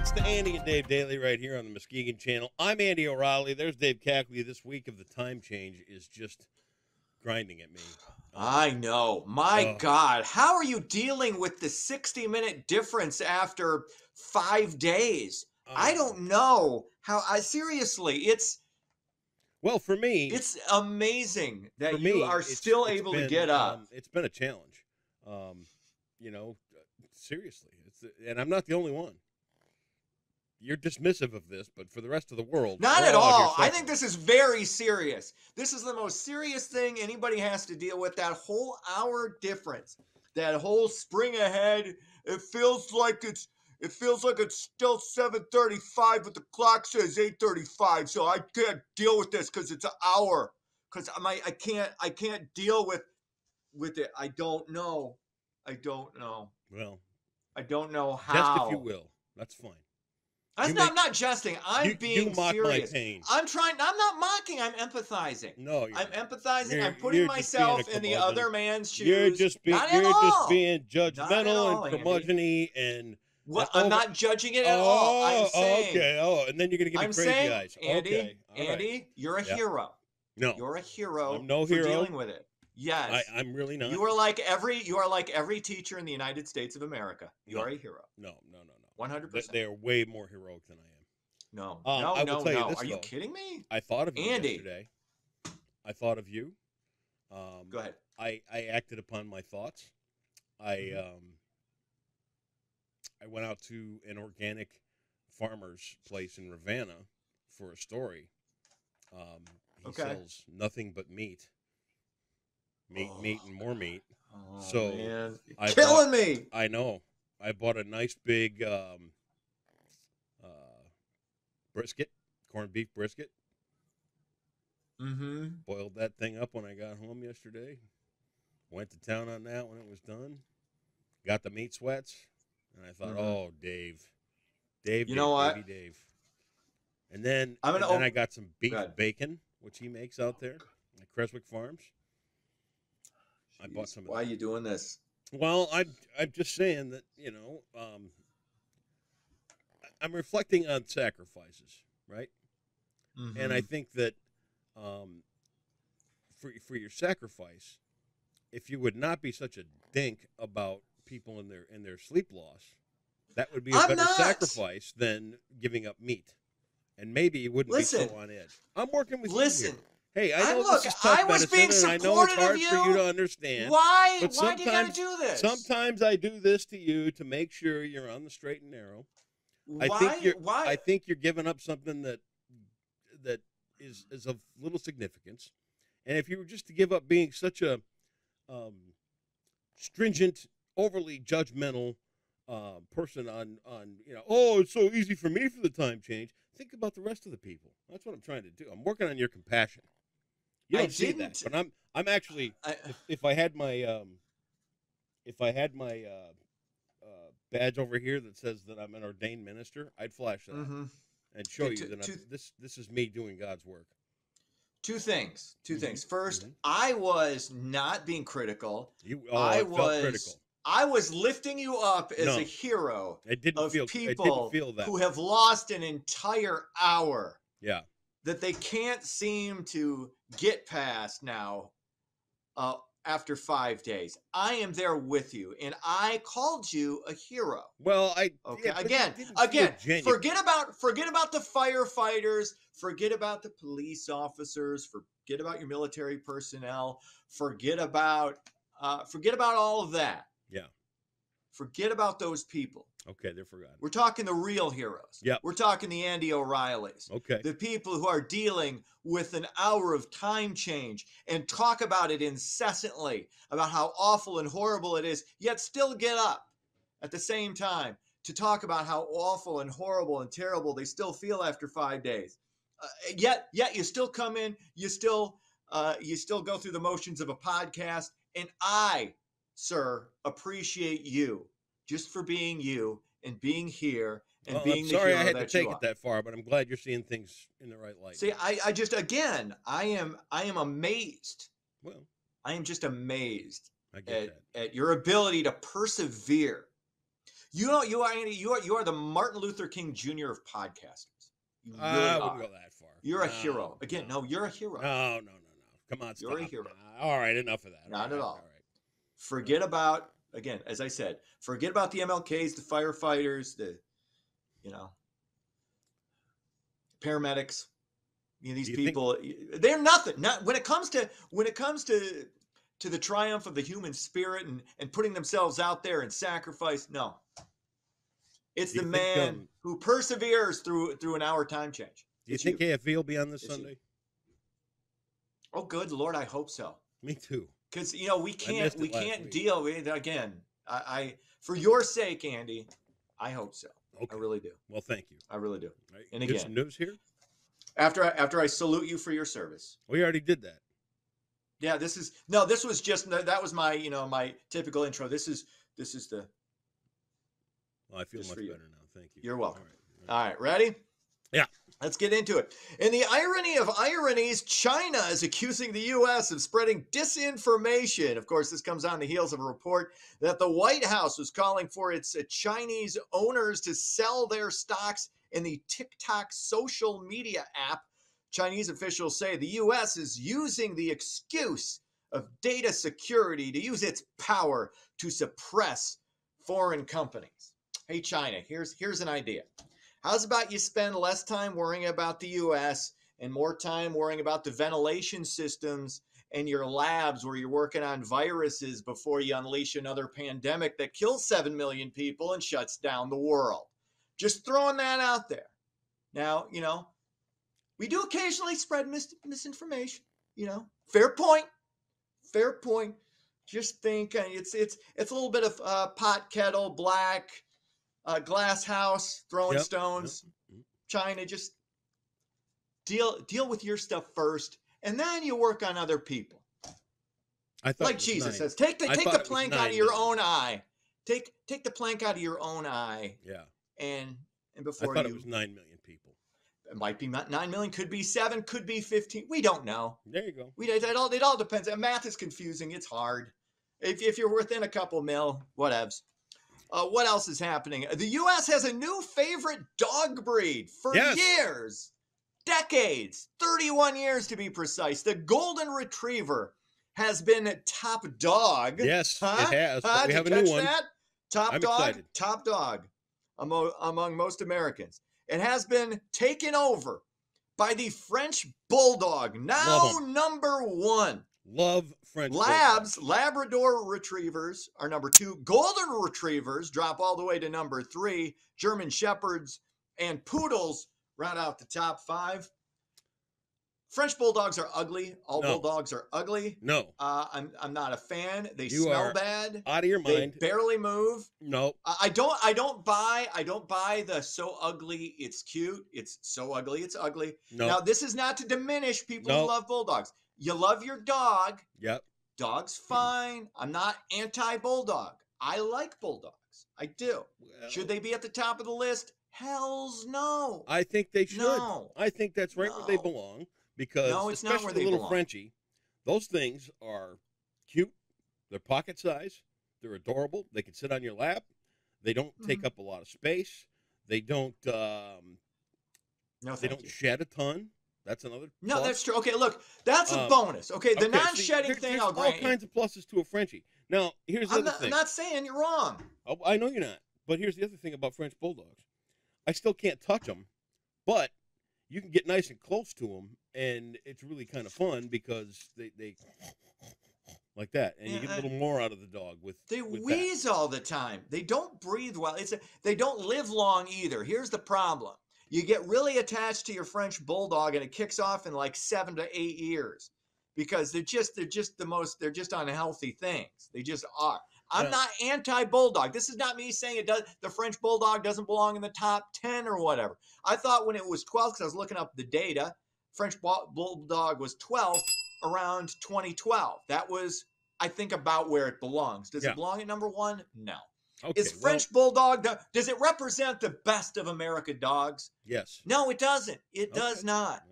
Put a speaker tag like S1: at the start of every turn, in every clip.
S1: It's the Andy and Dave Daily right here on the Muskegon Channel. I'm Andy O'Reilly. There's Dave Cackley. This week of the time change is just grinding at me.
S2: I know. My God. How are you dealing with the 60-minute difference after 5 days? I don't know how. Seriously,
S1: well, for me,
S2: it's amazing that you are
S1: it's
S2: still able to get up.
S1: It's been a challenge. Seriously, and I'm not the only one. You're dismissive of this, but for the rest of the world,
S2: Not at all. I think this is very serious. This is the most serious thing anybody has to deal with. That whole hour difference, that whole spring ahead. It feels like it's still 7:35, but the clock says 8:35. So I can't deal with this because it's an hour. Because I can't deal with it. I don't know.
S1: Well,
S2: I don't know how.
S1: Just if you will. That's fine.
S2: I'm not jesting. I'm being
S1: mock
S2: serious.
S1: My pain.
S2: I'm not mocking. I'm empathizing.
S1: No,
S2: I'm empathizing. I'm putting myself in the other man's shoes.
S1: You're just being judgmental and curmudgeon-y and.
S2: Well, I'm not judging it at all. I'm saying.
S1: Okay. And then you're gonna give me crazy eyes.
S2: Andy, you're a hero.
S1: No,
S2: you're a hero.
S1: I'm no
S2: hero.
S1: For
S2: dealing with it. Yes,
S1: I'm really not.
S2: You are like every teacher in the United States of America. You are a hero.
S1: No.
S2: 100%.
S1: They're way more heroic than I am.
S2: No.
S1: I will tell you this,
S2: Are you kidding me?
S1: I thought of you
S2: Andy.
S1: yesterday. I thought of you.
S2: Go ahead.
S1: I acted upon my thoughts. I went out to an organic farmer's place in Ravenna for a story. He sells nothing but meat. Meat, and more meat.
S2: Oh,
S1: so
S2: man. You're killing me.
S1: I know. I bought a nice big brisket, corned beef brisket.
S2: Mm-hmm.
S1: Boiled that thing up when I got home yesterday. Went to town on that when it was done. Got the meat sweats, and I thought, oh, Dave.
S2: You know what?
S1: Dave. And then I got some beef bacon, which he makes out there at Creswick Farms.
S2: Jeez,
S1: I bought some of that.
S2: Why are you doing this?
S1: Well, I'm just saying that, I'm reflecting on sacrifices, right?
S2: Mm-hmm.
S1: And I think that for your sacrifice, if you would not be such a dink about people in their sleep loss, that would be a better sacrifice than giving up meat. And maybe you wouldn't be so on edge. I'm working with you here. Hey, I know this is tough medicine, and I know it's hard for you to understand.
S2: Why do you gotta do this?
S1: Sometimes I do this to you to make sure you're on the straight and narrow.
S2: Why?
S1: I think you're giving up something that is of little significance. And if you were just to give up being such a stringent, overly judgmental person on it's so easy for me for the time change. Think about the rest of the people. That's what I'm trying to do. I'm working on your compassion. You don't see that, but I'm actually if I had my badge over here that says that I'm an ordained minister, I'd flash that and show you that this is me doing God's work.
S2: Two things. First, I was not being critical.
S1: I felt critical.
S2: I was lifting you up as a hero
S1: people
S2: who have lost an entire hour.
S1: Yeah.
S2: That they can't seem to get past now after 5 days. I am there with you, and I called you a hero.
S1: Well,
S2: again, forget about the firefighters, forget about the police officers, forget about your military personnel, forget about all of that.
S1: Yeah.
S2: Forget about those people.
S1: Okay, they're forgotten.
S2: We're talking the real heroes.
S1: Yep.
S2: We're talking the Andy O'Reillys.
S1: Okay.
S2: The people who are dealing with an hour of time change and talk about it incessantly, about how awful and horrible it is, yet still get up at the same time to talk about how awful and horrible and terrible they still feel after 5 days. Yet you still come in, you still go through the motions of a podcast, and I, sir, appreciate you just for being you and being here and being the hero that you are.
S1: Sorry I had to take it that far, but I'm glad you're seeing things in the right light.
S2: See, I just, again, I am amazed.
S1: Well,
S2: I am just amazed
S1: I get
S2: at your ability to persevere. You know, you are Andy. You are the Martin Luther King Jr. of podcasters. You really
S1: I wouldn't
S2: are.
S1: go that far.
S2: You're a hero. Again, no, you're a hero.
S1: No. Come on,
S2: You're a
S1: stop.
S2: hero.
S1: All right, enough of that.
S2: Not at all.
S1: All right.
S2: Forget about, again, as I said, forget about the MLKs, the firefighters, the, you know, paramedics. You know, these people, they're nothing. Not when it comes to the triumph of the human spirit and putting themselves out there and sacrifice. No, it's the man who perseveres through an hour time change.
S1: Do you think AFV will be on this Sunday?
S2: Oh, good Lord, I hope so.
S1: Me too.
S2: Because you know we can't deal with, again. I for your sake, Andy, I hope so.
S1: Okay.
S2: I really do.
S1: Well, thank you.
S2: I really do.
S1: Right.
S2: And again,
S1: some news here.
S2: After I salute you for your service.
S1: We already did that.
S2: Yeah, this was just, that was my, my typical intro. This is the.
S1: Well, I feel much better now. Thank you.
S2: You're welcome.
S1: All
S2: right, ready?
S1: Yeah.
S2: Let's get into it. In the irony of ironies, China is accusing the U.S. of spreading disinformation. Of course, this comes on the heels of a report that the White House was calling for its Chinese owners to sell their stocks in the TikTok social media app. Chinese officials say the U.S. is using the excuse of data security to use its power to suppress foreign companies. Hey, China, here's an idea. How's about you spend less time worrying about the U.S. and more time worrying about the ventilation systems and your labs where you're working on viruses before you unleash another pandemic that kills 7 million people and shuts down the world? Just throwing that out there. Now, we do occasionally spread misinformation, Fair point. Fair point. Just think it's a little bit of pot kettle black, glass house, throwing stones. Yep. China, just deal with your stuff first, and then you work on other people.
S1: I thought,
S2: like Jesus says, take the plank out of your own eye. Take the plank out of your own eye.
S1: Yeah.
S2: And before
S1: I thought it was 9 million people.
S2: It might be 9 million, could be 7, could be 15. We don't know.
S1: There you go.
S2: It all depends. Math is confusing. It's hard. If you're within a couple mil, whatevs. What else is happening? The U.S. has a new favorite dog breed for years, decades, 31 years to be precise. The Golden Retriever has been top dog.
S1: Yes, it has. We have a new one.
S2: That? Top dog among most Americans. It has been taken over by the French Bulldog, now number 1.
S1: Love French
S2: Bulldogs. Labrador Retrievers are number 2. Golden Retrievers drop all the way to number 3. German Shepherds and Poodles round out the top 5. French Bulldogs are ugly. All Bulldogs are ugly.
S1: No.
S2: I'm not a fan. They smell bad.
S1: Out of your mind.
S2: They barely move.
S1: No.
S2: I don't buy the so ugly it's cute. It's so ugly it's ugly.
S1: No.
S2: Now this is not to diminish people who love Bulldogs. You love your dog.
S1: Yep.
S2: Dog's fine. I'm not anti-Bulldog. I like Bulldogs. I do. Well, should they be at the top of the list? Hells no.
S1: I think they should.
S2: No.
S1: I think that's right where they belong. Because
S2: it's not where they
S1: little
S2: belong.
S1: Frenchie, those things are cute. They're pocket size. They're adorable. They can sit on your lap. They don't take up a lot of space. They don't. They don't shed a ton. That's another.
S2: No,
S1: plus.
S2: that's true. Okay, look, that's a bonus. Okay, the non-shedding thing, I'll grant you.
S1: There's all kinds of pluses to a Frenchie. Now, here's the other thing.
S2: I'm not saying you're wrong.
S1: Oh, I know you're not. But here's the other thing about French Bulldogs. I still can't touch them, but you can get nice and close to them, and it's really kind of fun because they like that, and you get a little more out of the dog with.
S2: They wheeze all the time. They don't breathe well. They don't live long either. Here's the problem: you get really attached to your French Bulldog, and it kicks off in like 7 to 8 years because they're just unhealthy things. They just are. I'm not anti-Bulldog. This is not me saying the French Bulldog doesn't belong in the top 10 or whatever. I thought when it was 12, because I was looking up the data, French Bulldog was 12th around 2012. That was, I think, about where it belongs. Does it belong at number 1? No.
S1: Okay,
S2: is French Bulldog, does it represent the best of America dogs?
S1: Yes.
S2: No, it doesn't. It does not.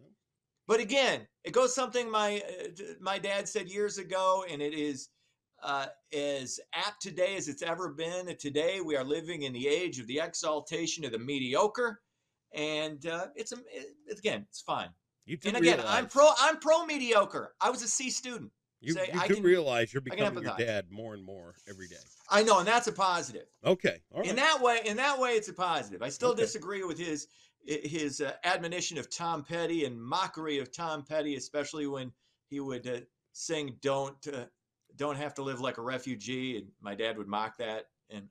S2: But again, it goes something my dad said years ago, and it is, as apt today as it's ever been. Today, we are living in the age of the exaltation of the mediocre, and it's fine.
S1: You do
S2: And again,
S1: realize
S2: I'm pro mediocre. I was a C student.
S1: you
S2: I
S1: do
S2: can
S1: realize you're
S2: I can
S1: becoming your
S2: empathize.
S1: dad more and more every day.
S2: I know, and that's a positive.
S1: Okay, all right.
S2: In that way, it's a positive. I still
S1: Okay.
S2: disagree with his admonition of Tom Petty and mockery of Tom Petty, especially when he would sing "Don't have to live like a refugee," and my dad would mock that. And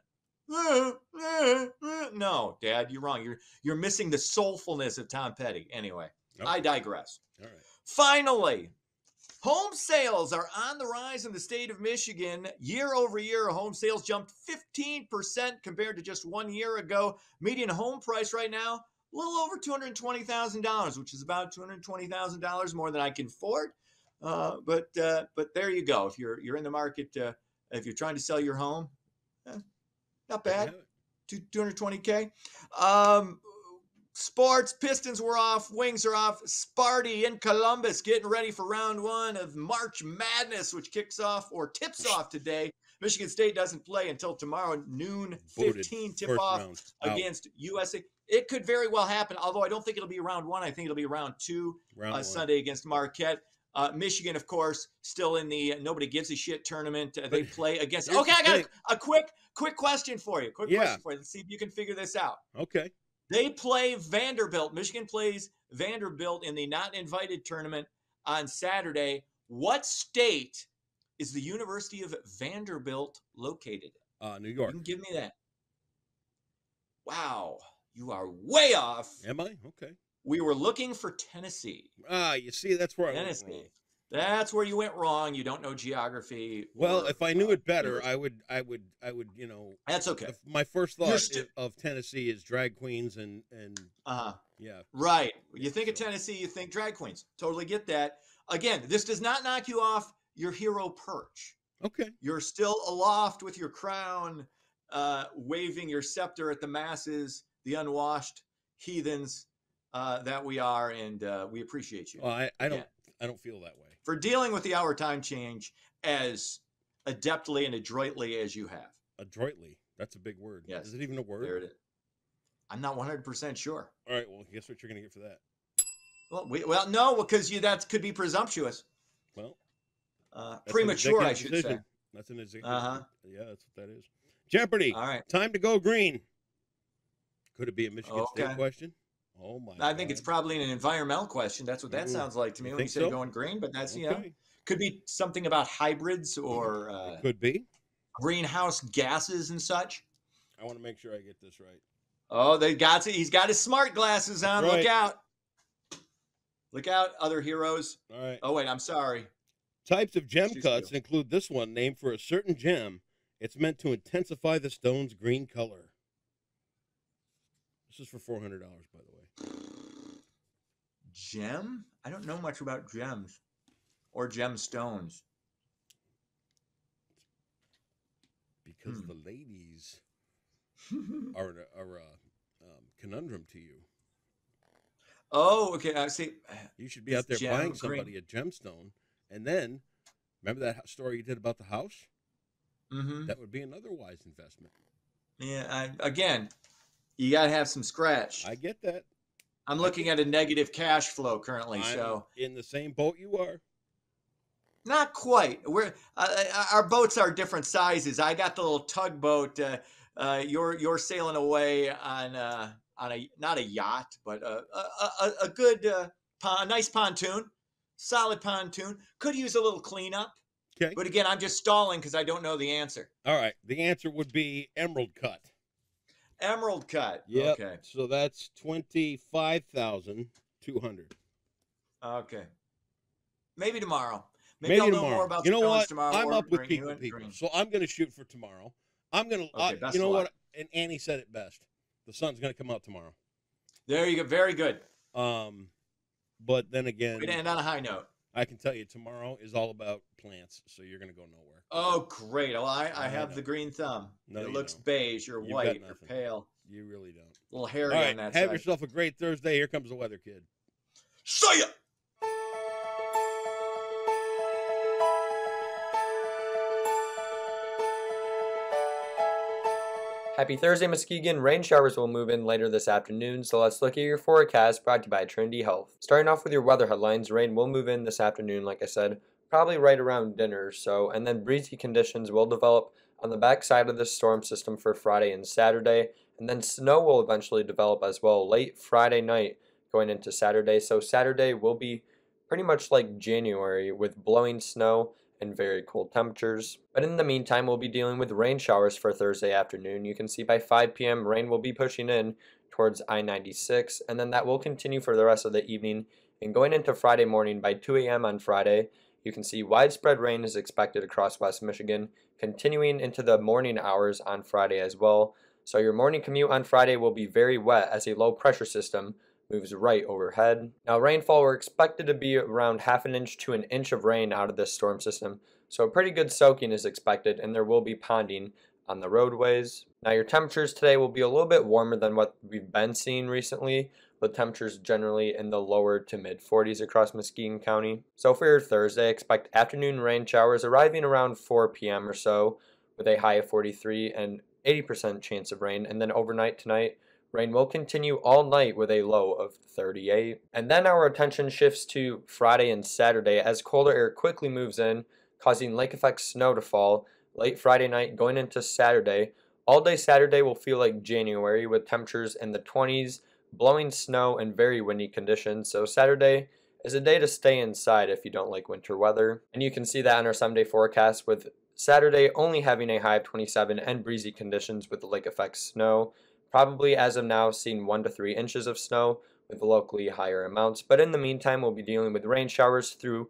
S2: no, Dad, you're wrong. You're missing the soulfulness of Tom Petty. Anyway,
S1: Okay.
S2: I digress.
S1: All right.
S2: Finally, home sales are on the rise in the state of Michigan. Year over year, home sales jumped 15% compared to just 1 year ago. Median home price right now, a little over $220,000, which is about $220,000 more than I can afford. But there you go. If you're in the market, if you're trying to sell your home, not bad. 220K. Sports, Pistons were off, Wings are off. Sparty in Columbus getting ready for round one of March Madness, which kicks off or tips off today. Michigan State doesn't play until tomorrow, noon 15 tip-off against USA. It could very well happen, although I don't think it'll be round one. I think it'll be round two, Sunday against Marquette. Michigan, of course, still in the nobody gives a shit tournament. They play against. Okay, I got a quick question for you. Question for you. Let's see if you can figure this out.
S1: Okay.
S2: They play Vanderbilt. Michigan plays Vanderbilt in the not invited tournament on Saturday. What state is the University of Vanderbilt located in?
S1: New York.
S2: You can give me that. Wow, you are way off.
S1: Am I? Okay.
S2: We were looking for Tennessee.
S1: You see, that's where
S2: Tennessee.
S1: I went wrong.
S2: That's where you went wrong. You don't know geography.
S1: Well, if I knew it better, I would,
S2: That's okay.
S1: My first thought of Tennessee is drag queens and yeah.
S2: Right. You think of Tennessee, you think drag queens. Totally get that. Again, this does not knock you off your hero perch.
S1: Okay.
S2: You're still aloft with your crown, waving your scepter at the masses, the unwashed heathens that we are, and we appreciate you.
S1: Well, I don't feel that way.
S2: For dealing with the hour time change as adeptly and adroitly as you have.
S1: Adroitly? That's a big word.
S2: Yes.
S1: Is it even a word?
S2: There it is. I'm not 100% sure.
S1: All right, well, guess what you're going to get for that?
S2: Well, no, because that could be presumptuous.
S1: Well,
S2: premature, I should say.
S1: That's an executive. Yeah, that's what that is. Jeopardy.
S2: All right.
S1: Time to go green. Could it be a Michigan State question? Oh my!
S2: I think it's probably an environmental question. That's what that sounds like to me when you say going green. But that's could be something about hybrids or
S1: could be
S2: greenhouse gases and such.
S1: I want to make sure I get this right.
S2: Oh, he's got his smart glasses on.
S1: Right.
S2: Look out! Look out, other heroes.
S1: All right.
S2: Oh wait, I'm sorry.
S1: Types of gem cuts include this one, named for a certain gem. It's meant to intensify the stone's green color. This is for $400, by the way.
S2: Gem? I don't know much about gems or gemstones.
S1: Because the ladies are a conundrum to you.
S2: Oh, okay. I see.
S1: You should be out there buying somebody a gemstone, and then remember that story you did about the house?
S2: Mm-hmm.
S1: That would be another wise investment.
S2: Yeah. Again, you got to have some scratch.
S1: I get that.
S2: I'm looking at a negative cash flow currently, so
S1: in the same boat you are.
S2: Not quite. Our boats are different sizes. I got the little tugboat. You're sailing away on a not a yacht, but a good a nice pontoon, solid pontoon. Could use a little cleanup.
S1: Okay.
S2: But again, I'm just stalling because I don't know the answer.
S1: All right. The answer would be emerald cut.
S2: Emerald cut.
S1: Yeah.
S2: Okay.
S1: So that's 25,200.
S2: Okay. Maybe tomorrow.
S1: Maybe
S2: I'll
S1: tomorrow.
S2: know more about
S1: you know what?
S2: tomorrow.
S1: I'm up with people. So I'm going to shoot for tomorrow. I'm going to. You know what? And Annie said it best. The sun's going to come out tomorrow.
S2: There you go. Very good.
S1: But then again,
S2: we're going to end on a high note.
S1: I can tell you tomorrow is all about plants, so you're going to go nowhere.
S2: Oh, great. Well, I have the green thumb.
S1: No,
S2: it looks beige. You're white. You're pale.
S1: You really don't.
S2: A little hairy on that
S1: side. Have
S2: side.
S1: yourself a great Thursday. Here comes the weather kid.
S2: See ya!
S3: Happy Thursday, Muskegon. Rain showers will move in later this afternoon, so let's look at your forecast brought to you by Trinity Health. Starting off with your weather headlines, rain will move in this afternoon, like I said, probably right around dinner or so, and then breezy conditions will develop on the backside of this storm system for Friday and Saturday, and then snow will eventually develop as well late Friday night going into Saturday. So Saturday will be pretty much like January with blowing snow and very cold temperatures. But in the meantime, we'll be dealing with rain showers for Thursday afternoon. You can see by 5 p.m. rain will be pushing in towards I-96, and then that will continue for the rest of the evening. And going into Friday morning by 2 a.m. on Friday, you can see widespread rain is expected across West Michigan, continuing into the morning hours on Friday as well. So your morning commute on Friday will be very wet as a low pressure system moves right overhead. Now rainfall, we're expected to be around half an inch to an inch of rain out of this storm system. So a pretty good soaking is expected, and there will be ponding on the roadways. Now your temperatures today will be a little bit warmer than what we've been seeing recently, with temperatures generally in the lower to mid 40s across Muskegon County. So for your Thursday, expect afternoon rain showers arriving around 4 p.m. or so, with a high of 43 and 80% chance of rain, and then overnight tonight, rain will continue all night with a low of 38. And then our attention shifts to Friday and Saturday as colder air quickly moves in, causing lake effect snow to fall late Friday night going into Saturday. All day Saturday will feel like January with temperatures in the 20s, blowing snow and very windy conditions. So Saturday is a day to stay inside if you don't like winter weather. And you can see that on our 7-day forecast, with Saturday only having a high of 27 and breezy conditions with the lake effect snow. Probably as of now seeing 1 to 3 inches of snow with locally higher amounts. But in the meantime, we'll be dealing with rain showers through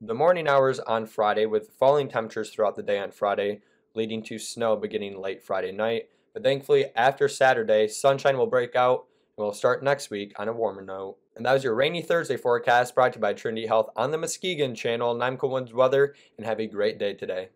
S3: the morning hours on Friday, with falling temperatures throughout the day on Friday, leading to snow beginning late Friday night. But thankfully, after Saturday, sunshine will break out, and we'll start next week on a warmer note. And that was your rainy Thursday forecast brought to you by Trinity Health on the Muskegon channel. And I'm Cool Winds Weather, and have a great day today.